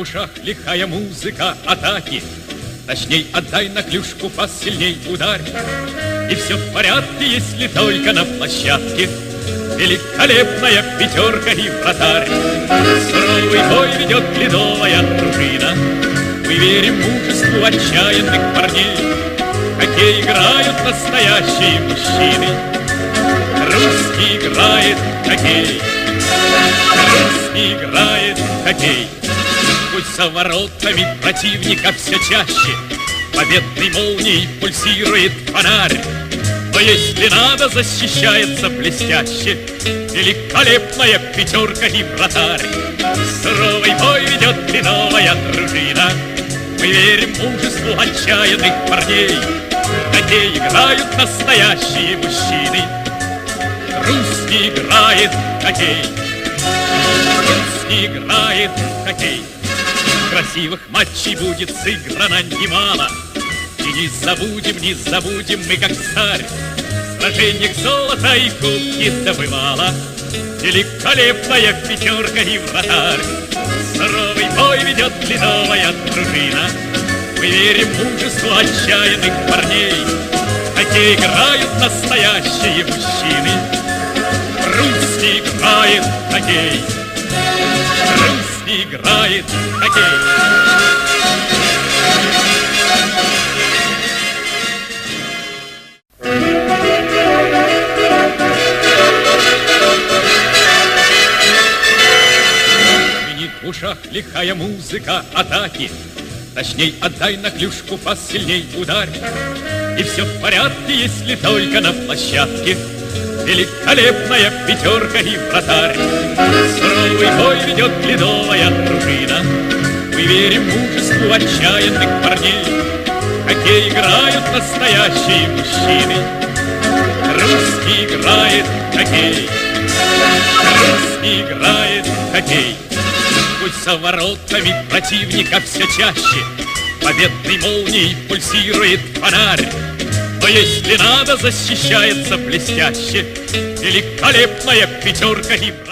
ушах лихая музыка атаки. Точней, отдай на клюшку пас, сильней ударь. И все в порядке, если только на площадке великолепная пятерка и вратарь. Суровый бой ведет ледовая дружина. Мы верим мужеству отчаянных парней. В хоккей играют настоящие мужчины. Русский играет в хоккей. Русский играет в хоккей. Пусть за воротами противника все чаще победной молнией пульсирует фонарь. Но если надо, защищается блестяще великолепная пятерка и вратарь. Суровый бой ведет ледовая дружина. Мы верим мужеству отчаянных парней. В хоккей играют настоящие мужчины. Русский играет в хоккей. Русский играет в хоккей. Красивых матчей будет сыграно немало. И не забудем мы, как царь, в сражениях золота и кубки добывала великолепная пятерка и вратарь. Суровый бой ведет ледовая дружина. Мы верим мужеству отчаянных парней. В хоккей играют настоящие мужчины. Русский играет в хоккей. Русский играет в хоккей. Звенит в ушах лихая музыка атаки. Точней, отдай на клюшку пас, сильней ударь. И все в порядке, если только на площадке великолепная пятерка и вратарь. Суровый бой ведет ледовая дружина. Мы верим мужеству отчаянных парней. В хоккей играют настоящие мужчины. Русский играет в хоккей. Русский играет в хоккей. Пусть за воротами противника все чаще победной молнией пульсирует фонарь. Но если надо, защищается блестяще великолепная пятерка и вратарь.